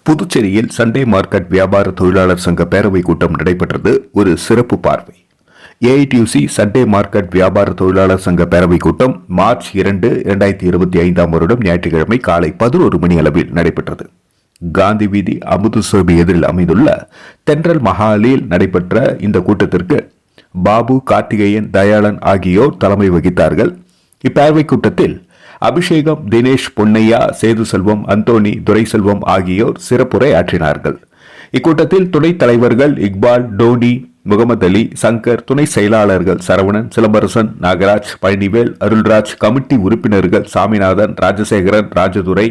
புதுச்சேரியில் Sunday market வியாபார தொழிலாளர் சங்க பேரவை கூட்டம் நடைபெற்றது. ஒரு சிறப்பு பார்வை. ஏஐடியூசி சண்டே மார்க்கெட் வியாபார தொழிலாளர் சங்க பேரவை கூட்டம் மார்ச் 2, 2025 வருடம் ஞாயிற்றுக்கிழமை காலை 11 மணி அளவில் நடைபெற்றது. காந்தி வீதி அமுதுசுரபி எதிரில் அமைந்துள்ள தென்றல் மஹாலில் நடைபெற்ற இந்த கூட்டத்திற்கு பாபு, கார்த்திகேயன், தயாளன் ஆகியோர் தலைமை வகித்தார்கள். இப்பேரவை கூட்டத்தில் அபிஷேகம், தினேஷ், பொன்னையா, சேது செல்வம், அந்தோணி, துரைசெல்வம் ஆகியோர் சிறப்புரை ஆற்றினார்கள். இக்கூட்டத்தில் துணைத் தலைவர்கள் இக்பால், டோனி, முகமது அலி, சங்கர், துணை செயலாளர்கள் சரவணன், சிலம்பரசன், நாகராஜ், பழனிவேல், அருள்ராஜ், கமிட்டி உறுப்பினர்கள் சாமிநாதன், ராஜசேகரன், ராஜதுரை,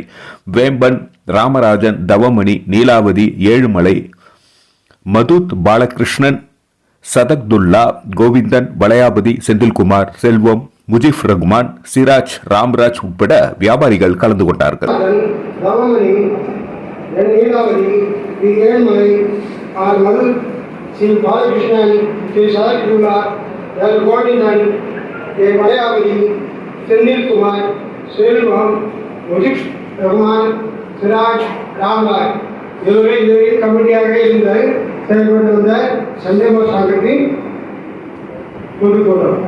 வேம்பன், ராமராஜன், தவமணி, நீலாவதி, ஏழுமலை, மதுத், பாலகிருஷ்ணன், சதக்துல்லா, கோவிந்தன், வளையாபதி, செந்தில்குமார், செல்வம், முஜிப் ரகுமான், சிராஜ், ராம்ராஜ் உட்பட வியாபாரிகள் கலந்து கொண்டார்கள். கமிட்டியாக இருந்து செயல்பட்டு வந்த சண்டே சங்கத்தின் பொதுக்கூட்டம்.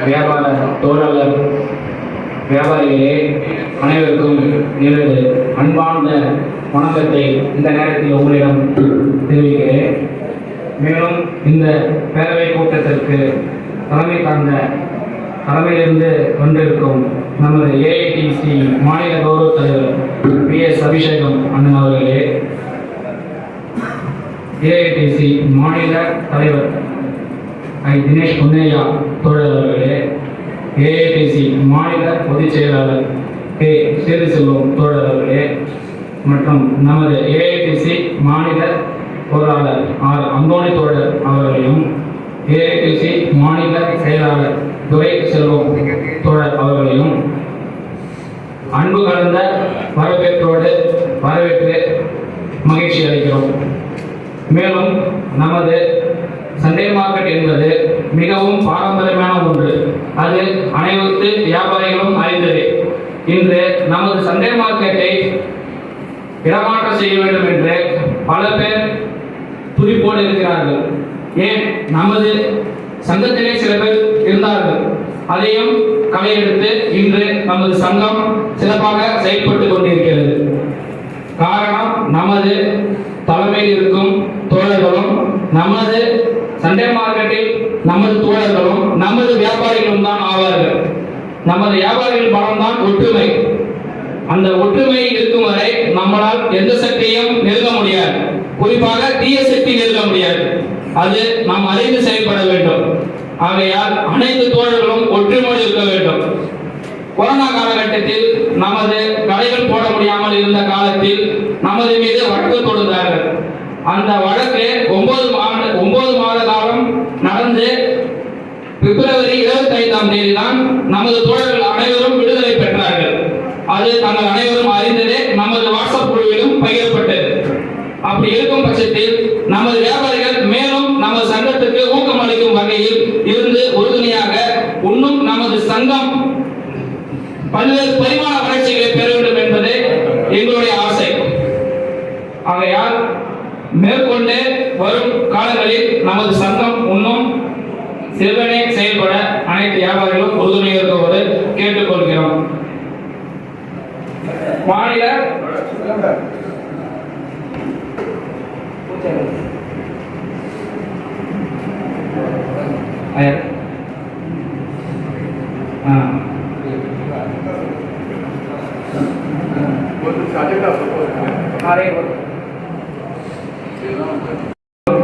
வியாபார தொழிலாளர் வியாபாரிகளே அனைவருக்கும் எனது அன்பார்ந்த வணக்கத்தை இந்த நேரத்தில் உங்களிடம் தெரிவிக்கிறேன். மேலும் இந்த பேரவை கூட்டத்திற்கு தலைமையிலிருந்து கொண்டிருக்கும் நமது ஏஐடிசி மாநில கௌரவ தலைவர் PS அபிஷேகம் அண்ணன் அவர்களே, ஏஐடிசி மாநில தலைவர் தினேஷ் பொன்னையா தோழர் அவர்களே, ஏஐடிசி மாநில பொதுச் செயலாளர் சேது செல்வம் தோழர் அவர்களே மற்றும் நமது ஏஐடிசி மாநில பொருளாளர் அந்தோணி தோழர் அவர்களையும், ஏஐடிசி மாநில செயலாளர் துரை செல்வம் தோழர் அவர்களையும் அன்பு கலந்த வரவேற்று மகிழ்ச்சி அளிக்கிறோம். மேலும் நமது சண்டே மார்க்கெட் என்பது மிகவும் பாரம்பரியமான ஒன்று. அது அனைத்து வியாபாரிகளும் அறிந்தது. இன்று நமது சண்டே மார்க்கெட்டை இடமாற்றம் செய்ய வேண்டும் என்று பல பேர் துடிப்போடு இருக்கிறார்கள். ஏன், நமது சங்கத்திலே சில பேர் இருந்தார்கள். அதையும் களையெடுத்து இன்று நமது சங்கம் சிறப்பாக செயல்பட்டு கொண்டிருக்கிறது. காரணம், நமது தலைமையில் இருக்கும் தோழர்களும், நமது சண்டே மார்க்கெட்டில் நமது தோழர்களும், நமது வியாபாரிகளும் தான் ஆவார்கள். நமது வியாபாரிகள் பலம் தான் ஒற்றுமை. அந்த ஒற்றுமை இருக்கும் வரை நம்மளால் எந்த சக்தியும் நெருங்க முடியாது. குறிப்பாக தீய சக்தி நெருங்க முடியாது. அது நாம் அறிந்து செயல்பட வேண்டும். ஆகையால் அனைத்து தோழர்களும் ஒற்றுமையோடு இருக்க வேண்டும். கொரோனா காலகட்டத்தில் நமது கடைகள் போட முடியாமல் இருந்த காலத்தில் நமது மீது வழக்கு தொடுத்தார்கள். அந்த வழக்கு 9 மாத காலம் நடந்து பிப்ரவரி 25ஆம் தேதி தான் நமது தோழர்கள் அனைவரும் விடுதலை பெற்றார்கள். அது தாங்கள் அனைவரும் அறிந்ததே நமது வாட்ஸ்அப் குழுவிலும் பகிரப்பட்டது. அப்படி இருக்கும் பட்சத்தில் நமது வியாபாரிகள் மேலும் நமது சங்கத்துக்கு ஊக்கமளிக்கும் வகையில் இருந்து உறுதுணையாக இன்னும் நமது சங்கம் பல்வேறு பரிமாண வளர்ச்சிகளை பெற வேண்டும் என்பதே எங்களுடைய ஆசை. ஆகையால் மேற்கொண்டு வரும் காலங்களில் நமது சங்கம் இன்னும் சிறுவனே செயல்பட அனைத்து வியாபாரிகளும் உறுதுணையாக இருக்குமாறு கேட்டுக்கொள்கிறோம். மாநில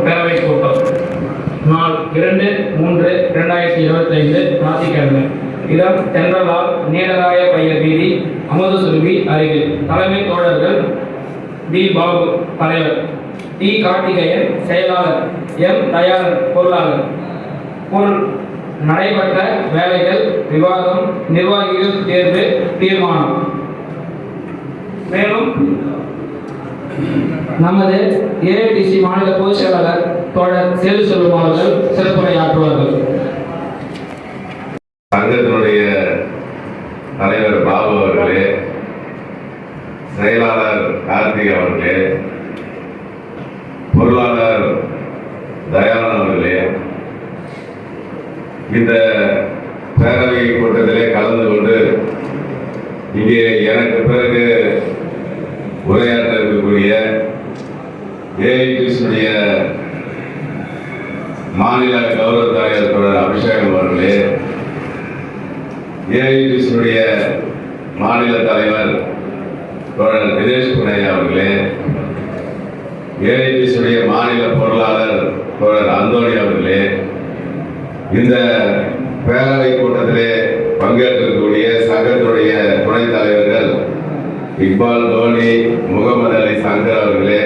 பேரவை கூட்டம் நாள் 2/3/2025 ஞாயிற்றுக்கிழமை. இடம் தென்றலால் நீலராய பையர் வீதி, அமுதசுரபி அருகில். தலைமை தோழர்கள் டி. பாபு தலைவர். டி கார்த்திகேயன் செயலாளர், எம் தயாளன் பொருளாளர். பொருள்: நடைபெற்ற வேலைகள், விவாதம், நிர்வாகிகள் தேர்வு, தீர்மானம். மேலும் நமது ஏஐடிசி மாநில பொதுச் செயலாளர் தோழர் சேது செல்வம் அவர்கள் சிறப்புரையாற்றுவார்கள். சங்கத்தினுடைய தலைவர் பாபு அவர்களே, செயலாளர் கார்த்திக் அவர்களே, பொருளாளர் தயாளன் அவர்களே, இந்த பேரவை கூட்டத்திலே கலந்து கொண்டு இங்கே எனக்கு பிறகு உரையாற்ற இருக்கக்கூடிய ஏஐடிசியுடைய மாநில கௌரவ தலைவர் தோழர் அபிஷேகம் அவர்களே, ஏஐடிசியுடைய மாநில தலைவர் தோழர் தினேஷ் குனையா அவர்களே, ஏஐடிசியுடைய மாநில பொருளாளர் தோழர் அந்தோணி அவர்களே, இந்த பேரவை கூட்டத்திலே பங்கேற்கக்கூடிய சங்கத்தினுடைய துணைத் தலைவர்கள் இக்பால் தோனி, முகமது அலி சங்கர் அவர்களே,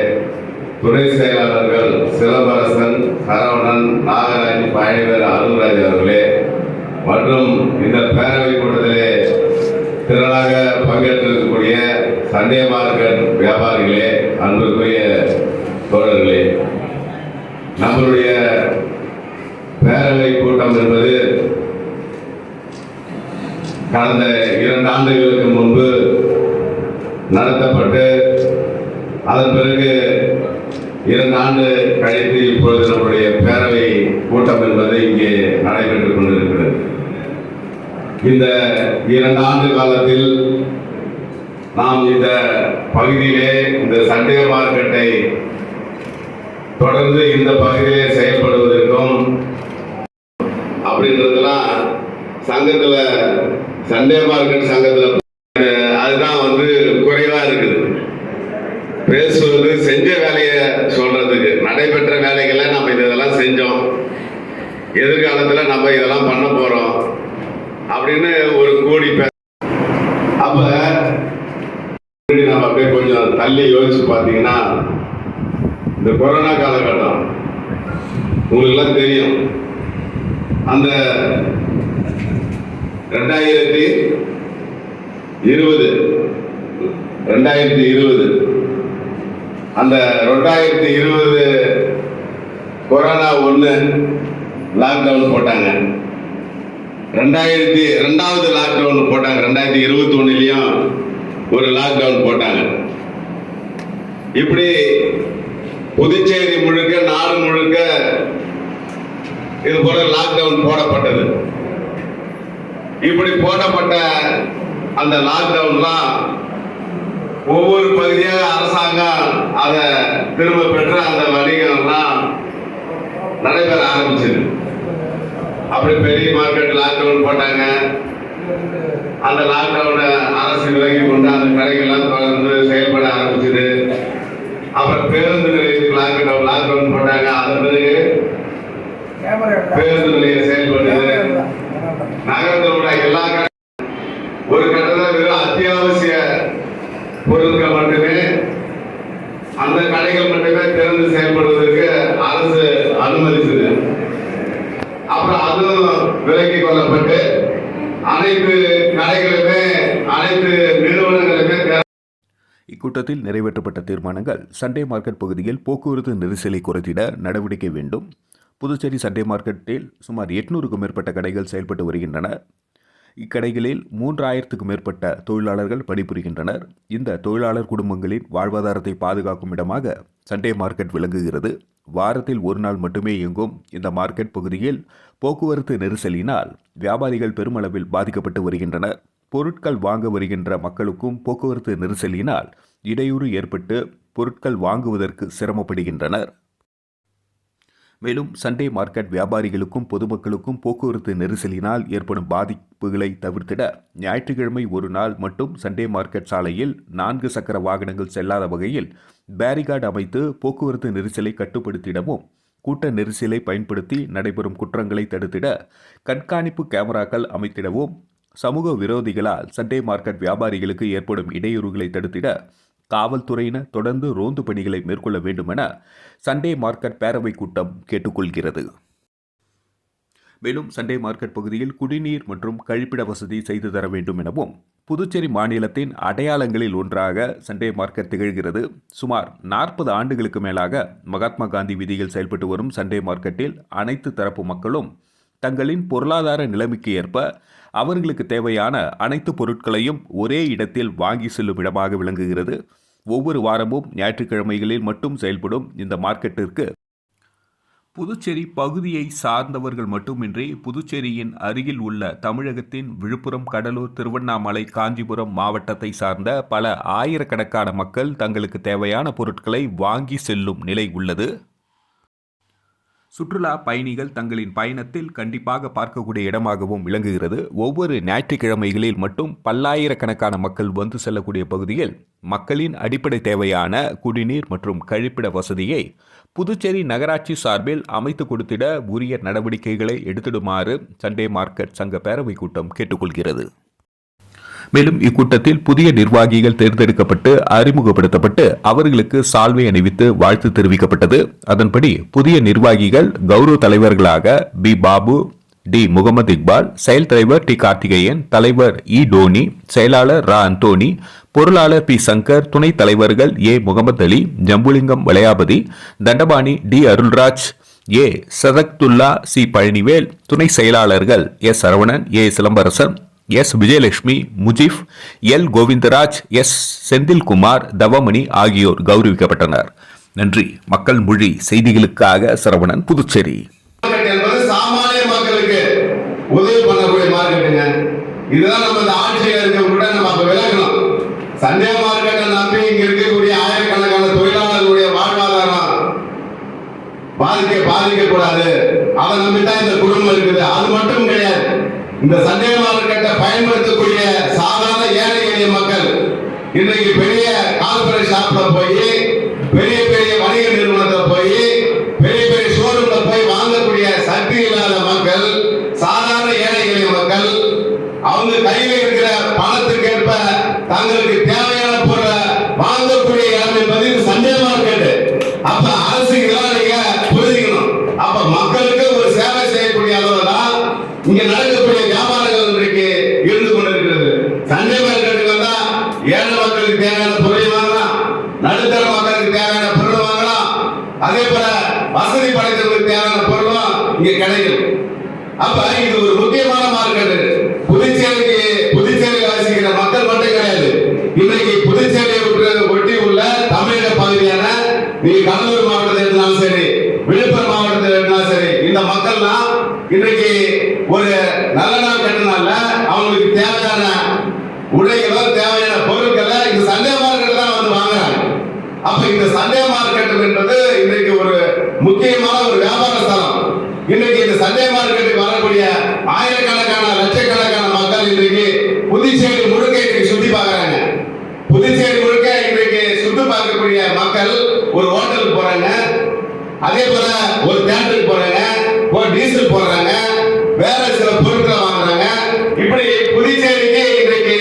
துணை செயலாளர்கள் சிலம்பரசன், சரவணன், நாகராஜ், பயணிவர் அருள்ராஜ் அவர்களே, மற்றும் இந்த பேரவை கூட்டத்திலே திரளாக பங்கேற்றிருக்கக்கூடிய சண்டே மார்க்கெட் வியாபாரிகளே, அன்புக்குரிய தோழர்களே, நம்மளுடைய பேரவை கூட்டம் என்பது கடந்த 2 ஆண்டுகளுக்கு முன்பு நடத்தப்பட்டு அதன் பிறகு 2 ஆண்டு கழித்து இப்பொழுது நம்முடைய பேரவை கூட்டம் என்பது இங்கே நடைபெற்றுக் கொண்டிருக்கிறது. இந்த 2 ஆண்டு காலத்தில் நாம் இந்த பகுதியிலே இந்த சண்டே மார்க்கெட்டை தொடர்ந்து இந்த பகுதியிலே செயல்படுவதற்கும் அப்படின்றதெல்லாம் சங்கத்துல சண்டே மார்க்கெட் சங்கத்துல அதுதான் குறைவா இருக்குது. பேசுவது செஞ்ச வேலையை சொல்றதுக்கு, நடைபெற்ற வேலைகளை நம்ம இதெல்லாம் செஞ்சோம், எதிர்காலத்துல நம்ம இதெல்லாம் பண்ண போறோம் அப்படின்னு ஒரு கூடி அப்ப நம்ம அப்படியே கொஞ்சம் தள்ளி யோசிச்சு பார்த்தீங்கன்னா, இந்த கொரோனா காலகட்டம் உங்களுக்கு எல்லாம் தெரியும். அந்த 2020 அந்த 2020 கொரோனா 1 லாக்டவுன் போட்டாங்க. 2வது லாக்டவுன் போட்டாங்க. 2021 ஒரு லாக்டவுன் போட்டாங்க. இப்படி புதுச்சேரி முழுக்க, நாடு முழுக்க இது போல லாக்டவுன் போடப்பட்டது. இப்படி போடப்பட்ட அந்த லாக்டவுன்லாம் ஒவ்வொரு பகுதியாக அரசாங்கம் அதை திரும்ப பெற்று அந்த வணிகம்லாம் நடைபெற ஆரம்பிச்சது. அப்படி பெரிய மார்க்கெட் லாக்டவுன் போட்டாங்க. அந்த லாக்டவுனை அரசு விலகி கொண்டு அந்த கடைகள்லாம் தொடர்ந்து செயல்பட ஆரம்பிச்சது. அப்புறம் பேருந்து நிலையத்துக்கு லாக்டவுன் போட்டாங்க. அதன் பிறகு பேருந்து நிலையம் செயல்படுது. நகரத்தோட எல்லா ஒரு கட்டத்தில் வெறும் அத்தியாவசிய பொருட்கள் மட்டுமே, அந்த கடைகள் மட்டுமே திறந்து செயல்படுவதற்கு அரசு அனுமதிச்சது. அப்புறம் அதுவும் விலக்கிக் கொள்ளப்பட்டு அனைத்து கடைகளுமே, அனைத்து நிறுவனங்களுமே. இக்கூட்டத்தில் நிறைவேற்றப்பட்ட தீர்மானங்கள்: சண்டே மார்க்கெட் பகுதியில் போக்குவரத்து நெரிசலை குறைத்திட நடவடிக்கை வேண்டும். புதுச்சேரி சண்டே மார்க்கெட்டில் சுமார் 800க்கும் மேற்பட்ட கடைகள் செயல்பட்டு வருகின்றன. இக்கடைகளில் 3000க்கும் மேற்பட்ட தொழிலாளர்கள் பணிபுரிகின்றனர். இந்த தொழிலாளர் குடும்பங்களின் வாழ்வாதாரத்தை பாதுகாக்கும் இடமாக சண்டே மார்க்கெட் விளங்குகிறது. வாரத்தில் 1 நாள் மட்டுமே இயங்கும் இந்த மார்க்கெட் பகுதியில் போக்குவரத்து நெரிசலினால் வியாபாரிகள் பெருமளவில் பாதிக்கப்பட்டு வருகின்றனர். பொருட்கள் வாங்க வருகின்ற மக்களுக்கும் போக்குவரத்து நெரிசலினால் இடையூறு ஏற்பட்டு பொருட்கள் வாங்குவதற்கு சிரமப்படுகின்றனர். மேலும் சண்டே மார்க்கெட் வியாபாரிகளுக்கும் பொதுமக்களுக்கும் போக்குவரத்து நெரிசலினால் ஏற்படும் பாதிப்புகளை தவிர்த்திட ஞாயிற்றுக்கிழமை 1 நாள் மட்டும் சண்டே மார்க்கெட் சாலையில் 4 சக்கர வாகனங்கள் செல்லாத வகையில் பேரிகார்டு அமைத்து போக்குவரத்து நெரிசலை கட்டுப்படுத்திடவும், கூட்ட நெரிசலை பயன்படுத்தி நடைபெறும் குற்றங்களை தடுத்திட கண்காணிப்பு கேமராக்கள் அமைத்திடவும், சமூக விரோதிகளால் சண்டே மார்க்கெட் வியாபாரிகளுக்கு ஏற்படும் இடையூறுகளை தடுத்திட காவல்துறையினர் தொடர்ந்து ரோந்து பணிகளை மேற்கொள்ள வேண்டும் என சண்டே மார்க்கெட் பேரவை கூட்டம் கேட்டுக்கொள்கிறது. மேலும் சண்டே மார்க்கெட் பகுதியில் குடிநீர் மற்றும் கழிப்பிட வசதி செய்து தர வேண்டும் எனவும், புதுச்சேரி மாநிலத்தின் அடையாளங்களில் ஒன்றாக சண்டே மார்க்கெட் திகழ்கிறது. சுமார் 40 ஆண்டுகளுக்கு மேலாக மகாத்மா காந்தி வீதியில் செயல்பட்டு வரும் சண்டே மார்க்கெட்டில் அனைத்து தரப்பு மக்களும் தங்களின் பொருளாதார நிலைமைக்கு ஏற்ப அவர்களுக்கு தேவையான அனைத்து பொருட்களையும் ஒரே இடத்தில் வாங்கி செல்லும் இடமாக விளங்குகிறது. ஒவ்வொரு வாரமும் ஞாயிற்றுக்கிழமைகளில் மட்டும் செயல்படும் இந்த மார்க்கெட்டிற்கு புதுச்சேரி பகுதியை சார்ந்தவர்கள் மட்டுமின்றி புதுச்சேரியின் அருகில் உள்ள தமிழகத்தின் விழுப்புரம், கடலூர், திருவண்ணாமலை, காஞ்சிபுரம் மாவட்டத்தை சார்ந்த பல ஆயிரக்கணக்கான மக்கள் தங்களுக்கு தேவையான பொருட்களை வாங்கி செல்லும் நிலை உள்ளது. சுற்றுலா பயணிகள் தங்களின் பயணத்தில் கண்டிப்பாக பார்க்கக்கூடிய இடமாகவும் விளங்குகிறது. ஒவ்வொரு ஞாயிற்றுக்கிழமைகளில் மட்டும் பல்லாயிரக்கணக்கான மக்கள் வந்து செல்லக்கூடிய பகுதியில் மக்களின் அடிப்படை தேவையான குடிநீர் மற்றும் கழிப்பிட வசதியை புதுச்சேரி நகராட்சி சார்பில் அமைத்து கொடுத்திட உரிய நடவடிக்கைகளை எடுத்திடுமாறு சண்டே மார்க்கெட் சங்க பேரவை கூட்டம் கேட்டுக்கொள்கிறது. மேலும் இக்கூட்டத்தில் புதிய நிர்வாகிகள் தேர்ந்தெடுக்கப்பட்டு அறிமுகப்படுத்தப்பட்டு அவர்களுக்கு சால்வை அணிவித்து வாழ்த்து தெரிவிக்கப்பட்டது. அதன்படி புதிய நிர்வாகிகள் கௌரவ தலைவர்களாக பி. பாபு, டி. முகமது இக்பால், செயல் தலைவர் டி. கார்த்திகேயன், தலைவர் இ. டோனி, செயலாளர் ரா. அந்தோனி, பொருளாளர் பி. சங்கர், துணைத் தலைவர்கள் A. Mohammed Ali, Jambulingam Valaiyapathi, Thandapani, T. Arulraj, A. Sadakathullah, C. Palanivel, துணை செயலாளர்கள் S. Saravanan, A. Silambarasan, S. Vijayalakshmi, Mujib, L. Govindaraj, S. Senthilkumar, Thavamani ஆகியோர் கௌரவிக்கப்பட்டனர். நன்றி. மக்கள் மொழி செய்திகளுக்காக சரவணன், புதுச்சேரி. சாமானிய மக்களுக்கு உதவி பண்ணக்கூடிய மார்க்கெட்டுங்க. இதுதான் நம்ம ஆட்சியில் இருக்கக்கூட நம்ம அப்ப விளக்கணும். சண்டே மார்க்கெட்டை நம்பி இங்க இருக்கக்கூடிய ஆயிரக்கணக்கான தொழிலாளர்களுடைய வாழ்வாதாரம் பாதிக்கக்கூடாது. அதை நம்பித்தான் இந்த குடும்பம் இருக்குது. அது மட்டும் கிடையாது, இந்த சண்டே மார்க்கெட்டை பயன்படுத்தக்கூடிய சாதாரண ஏழை எளிய மக்கள் இன்றைக்கு பெரிய கார்பரேட் ஷாப்ல போய், பெரிய பெரிய வணிக நிறுவனத்தில் போய், பெரிய பெரிய ஷோரூம்ல போய் வாங்கக்கூடிய சக்தி இல்லாத மக்கள், சாதாரண ஏழை எளிய மக்கள், அவங்க கையில இருக்கிற பணத்துக்கு ஏற்ப தங்களுக்கு தேவையான பொருளை வாங்கக்கூடிய இடம் என்பது இந்த சண்டே மார்க்கெட். அப்ப அரசு இதெல்லாம் நீங்க புரிஞ்சுக்கணும். அப்ப மக்களுக்கு ஒரு சேவை செய்யக்கூடிய அளவு தான் இங்க நடக்கக்கூடிய வியாபாரங்கள் இன்றைக்கு இருந்து கொண்டிருக்கிறது. சண்டே மார்க்கெட்டுக்கு வந்தா ஏழை மக்களுக்கு தேவையான பொருளை வாங்கலாம், நடுத்தர மக்களுக்கு தேவையான பொருள் வாங்கலாம், அதே போல வசதி படைத்தவர்களுக்கு தேவையான பொருளும் இங்க கிடைக்கும். அப்ப இது ஒரு முக்கியமான மார்க்கெட். புதுச்சேரி வாசிக்கிற மக்கள் மட்டும் கிடையாது, இன்னைக்கு புதுச்சேரியை ஒட்டி உள்ள தமிழக பகுதியான நீங்க கடலூர் மாவட்டத்தில் இருந்தாலும் சரி, விழுப்புரம் மாவட்டத்தில் இருந்தாலும் சரி, இந்த மக்கள்லாம் இன்றைக்கு ஒரு நல்ல நாள் கட்டினால அவங்களுக்கு தேவையான உடைகளோ தேவையான பொருட்களை இந்த சண்டே மார்க்கெட் தான் வந்து வாங்குறாங்க. அப்ப இந்த சண்டே மார்க்கெட் என்பது இன்றைக்கு ஒரு முக்கியமான ஒரு வியாபார ஸ்தலம். இன்னைக்கு இந்த சண்டே மார்க்கெட்டுக்கு வரக்கூடிய ஆயிரக்கணக்கான லட்சக்கணக்கான மக்கள் இன்றைக்கு புதுச்சேரி முழுக்க இன்றைக்கு சுத்தி பார்க்கறாங்க. புதுச்சேரி முழுக்க இன்றைக்கு சுத்தி பார்க்கக்கூடிய மக்கள் ஒரு ஹோட்டலுக்கு போறாங்க, அதே போல ஒரு தியேட்டருக்கு போறாங்க, ஒரு டீசல் போடுறாங்க, வேற சில பொருட்களை வாங்குறாங்க. இப்படி புதுச்சேரிக்கு இன்றைக்கு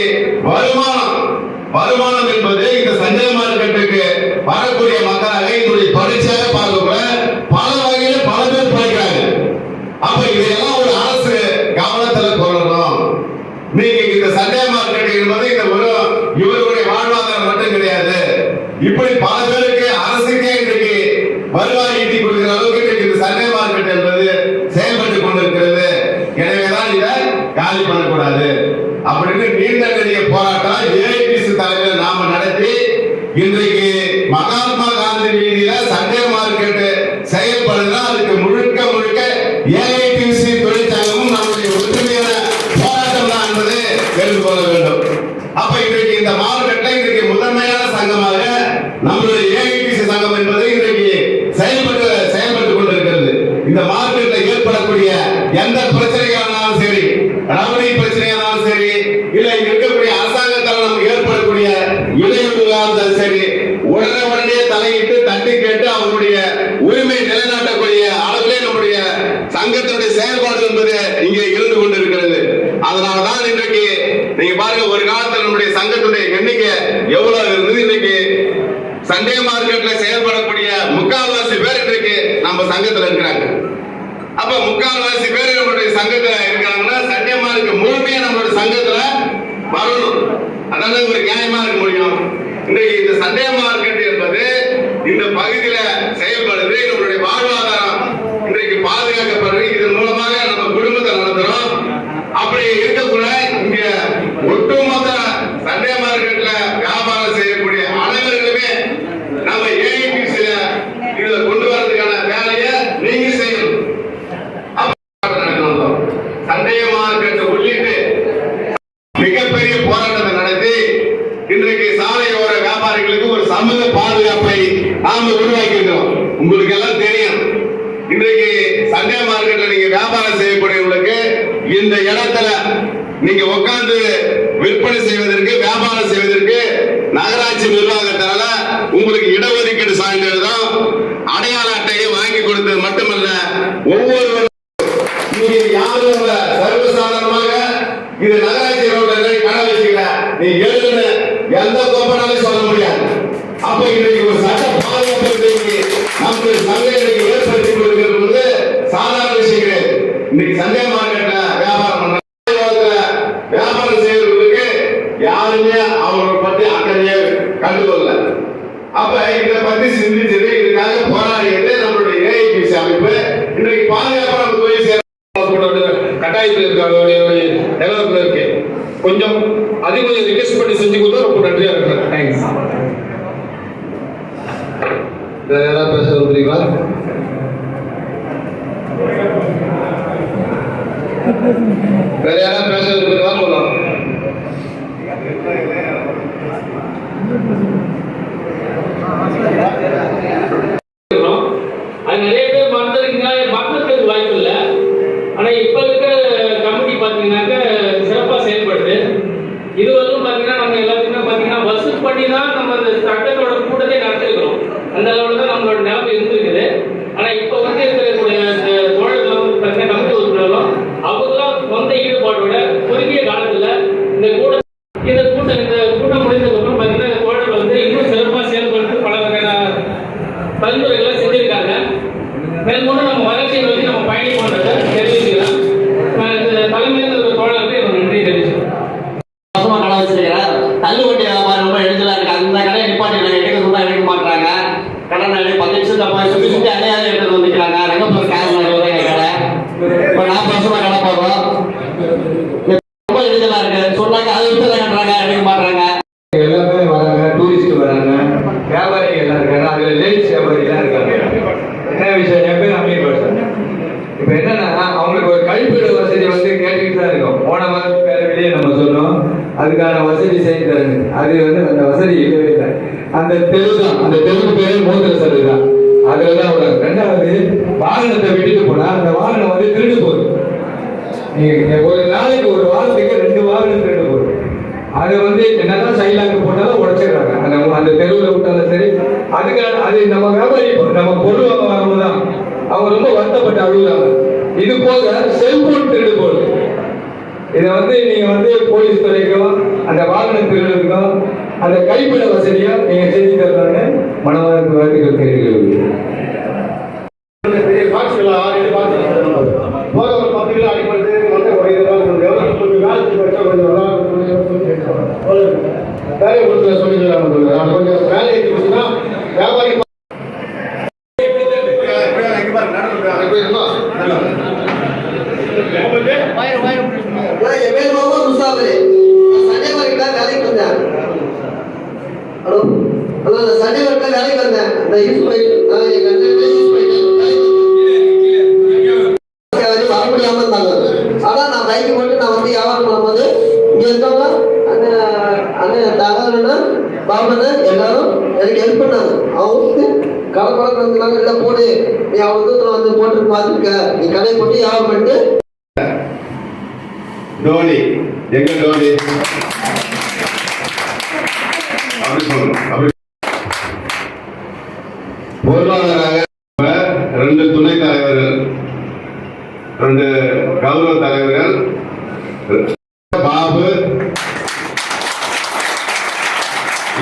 வருமானம் என்பது இந்த சண்டே மார்க்கெட்டுக்கு வரக்கூடிய மக்களாக இதனுடைய தொடர்ச்சியாக பார்க்கக்கூட பல வகையில பல பேர் படிக்கிறாங்க. அப்ப இதெல்லாம் ஒரு அரசு கவனத்தில் கொள்ளணும். நீங்க இந்த சண்டே மார்க்கெட் என்பது இந்த ஒரு இவருடைய வாழ்வாதாரம் மட்டும் கிடையாது. இப்படி பல பேருக்கு அரசுக்கே இன்றைக்கு வருவாய் ஈட்டி கொடுக்கிற அளவுக்கு இன்றைக்கு இந்த சண்டே மார்க்கெட் என்பது செயல்பட்டு கொண்டிருக்கிறது. எனவேதான் இதை காலி பண்ணக்கூடாது அப்படின்னு நீண்ட நெடிய போராட்டம் ஏஐடிசி தலைவர் நாம நடத்தி இன்றைக்கு மகாத்மா காந்தி வீதியில சண்டே மார்க்கெட் செயல்படுதுன்னா அதுக்கு முழுக்க ஏஐடிசி தொழிற்சங்கமும் நம்முடைய ஒற்றுமையான போராட்டம் தான் என்பதை தெரிந்து கொள்ள வேண்டும். அப்ப இன்றைக்கு இந்த மார்க்கெட்ல இன்றைக்கு முதன்மையான சங்கமாக நம்மளுடைய ஏஐடிசி சங்கம் என்பது இன்றைக்கு செயல்பட்டு கொண்டிருக்கிறது. இந்த மார்க்கெட்ல ஏற்படக்கூடிய எந்த பிரச்சனைகளானாலும் சரி, ரவுடி பிரச்சனையானாலும் சரி, இல்ல இருக்கக்கூடிய அரசாங்கத்தால் நமக்கு ஏற்படக்கூடிய இடையூறுகளாக சரி, உடனே தலையிட்டு தட்டி கேட்டு அவருடைய உரிமை நிலைநாட்டக்கூடிய அளவிலே நம்முடைய சங்கத்தினுடைய செயல்பாடு என்பது இங்கே இருந்து கொண்டிருக்கிறது. அதனாலதான் இன்றைக்கு நீங்க பாருங்க, ஒரு காலத்தில் நம்முடைய சங்கத்துடைய எண்ணிக்கை எவ்வளவு இருந்தது, இன்னைக்கு சங்கத்துல இருக்கிறாங்க. அப்ப 3/4 பேர் நம்மளுடைய சங்கத்துல இருக்காங்கன்னா சண்டே மார்க்கெட் முழுமையா நம்மளுடைய சங்கத்துல வரணும். அதான் ஒரு நியாயமா இருக்க முடியும். இன்றைக்கு இந்த சண்டே மார்க்கெட் என்பது இந்த பகுதியில செயல்படுது. நம்மளுடைய வாழ்வாதாரம் இன்றைக்கு பாதுகாக்கப்படுறது. இதன் மூலமாக நம்ம குடும்பத்தை நடத்துறோம். அப்படி இருக்கக்கூட இங்க ஒட்டுமொத்த சண்டே மார்க்கெட்ல வியாபாரம் செய்யக்கூடிய அனைவர்களுமே நம்ம ஏஐபிசில இதுல கொண்டு வரதுக்கான வேலையை நீங்க செய்யணும். சண்டே மார்க்கெட் உள்ளிட்டு மிகப்பெரிய போராட்டத்தை நடத்தி இன்றைக்கு சாலையோர வியாபாரிகளுக்கு ஒரு சமூக பாதுகாப்பை நாம உருவாக்கி இருக்கிறோம். உங்களுக்கு எல்லாம் தெரியும். இன்றைக்கு சண்டே மார்க்கெட்ல நீங்க வியாபாரம் செய்யக்கூடியவங்களுக்கு இந்த இடத்துல நீங்க உட்கார்ந்து விற்பனை செய்வதற்கு வியாபாரம் செய்வதற்கு நகராட்சி நிர்வாகத்தால உங்களுக்கு இடஒதுக்கீடு சான்றிதழும் அடையாள அட்டையை வாங்கி கொடுத்தது மட்டுமல்ல, ஒவ்வொருவரும் யாரும் சர்வசாதாரணமாக இது நகராட்சி ரோட்ல கடை வச்சுக்கல, நீ எழுதுன எந்த கோப்பனாலும் சொல்ல முடியாது. அப்ப இன்னைக்கு ஒரு சட்ட பாதுகாப்பு நமக்கு சந்தைகளுக்கு ஏற்படுத்தி கொடுக்கிறது சாதாரண விஷயம் கிடையாது. இன்னைக்கு சண்டே மார்க்கெட்ல வியாபாரம் செய்யறவங்களுக்கு யாருமே அவங்களை பத்தி அக்கறையே கண்டுகொள்ள. அப்ப இதை பத்தி சிந்திச்சது, இதுக்காக போராடியது நம்மளுடைய ஏஐபிசி அமைப்பு. இன்றைக்கு பாதுகாப்பு நம்ம போய் சேர கட்டாயத்தில் இருக்காங்க, நிலவரத்தில் இருக்கு. கொஞ்சம் அதிகம் ரிக்வெஸ்ட் பண்ணி செஞ்சு கொடுத்தா ரொம்ப நன்றியா இருக்கிறேன். தேங்க்ஸ். வேற யாராவது பேச விரும்புறீங்களா? வேற யாராவது பேச விரும்புறீங்களா? சொல்லலாம். அது நிறைய பேர் மறந்துறதுக்கு வாய்ப்பு இல்லை. ஆனா இப்ப இருக்கிற கமிட்டி பாத்தீங்கன்னாக்க சிறப்பா செயல்படுது. இது வந்து பாத்தீங்கன்னா நம்ம எல்லாத்துக்குமே பாத்தீங்கன்னா வசூல் பண்ணி தான் நம்ம அந்த சட்டத்தோட கூட்டத்தை நடத்திருக்கிறோம். அந்த அளவுல தான் நம்மளோட நிலைமை இருந்திருக்குது. ஆனா இப்ப வந்து இருக்கக்கூடிய தோழர்கள் வந்து பாத்தீங்கன்னா கமிட்டி உறுப்பினர்களும் அவங்களாம் சொந்த ஈடுபாடோட குறுகிய காலத்துல இந்த கூட்டம் முடிந்ததுக்கு அப்புறம் பாத்தீங்கன்னா தோழர்கள் வந்து இன்னும் சிறப்பா செயல்பட்டு பல வகையான பரிந்துரைகளை செஞ்சிருக்காங்க. மேற்கொண்டு நம்ம வளர்ச்சியை நோக்கி நம்ம பயணிப்போன்றதை தெரிவிக்கிறோம். தலைமையில் ஒரு தோழருக்கு நன்றி தெரிவிக்கிறோம். கடை வச்சிருக்கிறேன். தள்ளுவண்டி வியாபாரம் ரொம்ப எழுதலா இருக்கு. அந்த கடையை நிப்பாட்டி எடுக்க சொன்னா எடுக்க மாட்டாங்க. கடன் 10 நிமிஷம் சுற்றி சுற்றி அடையாளம் எடுத்து வந்துக்கிறாங்க. ரங்கப்பூர் கடை இப்போ 40 வருஷமா கடை போடுறோம். ரொம்ப எழுதலா இருக்கு. சொன்னாங்க அதை விட்டு தான் கட்டுறாங்க, எடுக்க மாட்டாங்க. எல்லாமே வராங்க, டூரிஸ்ட் வராங்க, வியாபாரிகள் எல்லாம் இருக்காங்க. அதுல லேடிஸ் வியாபாரி எல்லாம் இருக்காங்க. என்ன விஷயம், என் பேர் அமீர் பாஷா. இப்ப என்னன்னா அவங்களுக்கு ஒரு கழிப்பிட வசதி வந்து கேட்டுக்கிட்டு தான் இருக்கும். போன வாரம் வேற வெளியே நம்ம சொன்னோம், அதுக்கான வசதி செய்து தருங்க. அது வந்து அந்த வசதி இல்லவே இல்லை. அந்த தெரு தான், அந்த தெருவுக்கு பேரு மூத்திர சரு தான். அதுலதான் விடாது. ரெண்டாவது, வாகனத்தை விட்டுட்டு போனா அந்த வாகனம் வந்து திருடு போகுது. நீங்க ஒரு நாளைக்கு ஒரு வாரத்துக்கு 2 வாகனம் திருடு போகுது. அதை வந்து என்னதான் சைலாக்கு போட்டாலும் உடைச்சிடுறாங்க. அந்த தெருவில் விட்டாலும் சரி. அதுக்கான அது நம்ம வியாபாரி நம்ம பொருள் வாங்க வரும்போதுதான் அவங்க ரொம்ப வருத்தப்பட்டு அழுகுறாங்க. இது போக செல்போன் திருடு போகுது. இதை வந்து நீங்க வந்து போலீஸ் துறைக்கும் அந்த வாகன திருடுக்கும் அந்த கைப்பிட வசதியா நீங்க செஞ்சு தரலான்னு மனவாழ்வு வாழ்த்துக்கள் தெரிவிக்கிறது. எல்லாரும் எனக்கு ஹெல்ப் பண்ணாங்க. அவங்களுக்கு கலப்படம் இல்லை போடு, நீ அவங்க வந்து போட்டு பார்த்துருக்க, நீ கடை போட்டு வியாபாரம் பண்ணிட்டு டோனி எங்க டோனி அப்படி சொல்லணும். பொருளாதார 2 துணை தலைவர்கள், 2 கௌரவ தலைவர்கள், பாபு,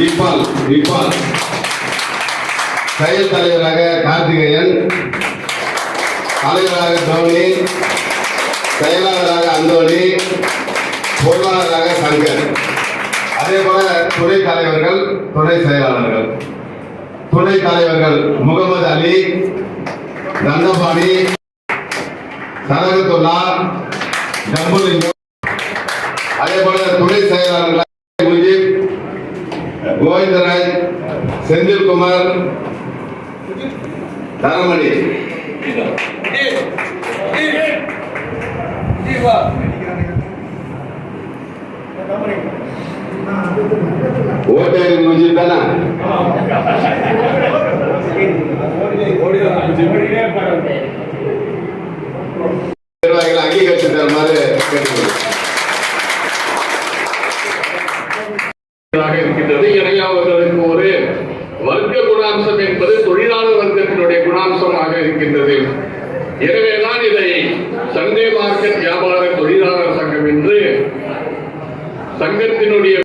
இப்பால் செயல் தலைவராக கார்த்திகேயன், தலைவராக தோனி, செயலாளராக அந்தோணி, பொருளாளராக சங்கர். அதே போல துணை தலைவர்கள், துணை செயலாளர்கள். துணை தலைவர்கள் முகமது அலி, தண்டபாணி, சரகத்துல்லா, ஜம்புலிங்கம். அதே போல துணை செயலாளர்கள் முஜீப், கோவிந்தராஜ், செந்தில்குமார், தரமணி. ஓட்டே முஜீப் தானே? நிர்வாகிகள் அங்கீகரித்து தருமாறு இருக்கின்றது. எனவே அவர்களுக்கு ஒரு வர்க்க குணாம்சம் என்பது தொழிலாளர் வர்க்கத்தினுடைய குணாம்சமாக இருக்கின்றது. எனவேதான் இதை சண்டே மார்க்கெட் வியாபார தொழிலாளர் சங்கம் என்று சங்கத்தினுடைய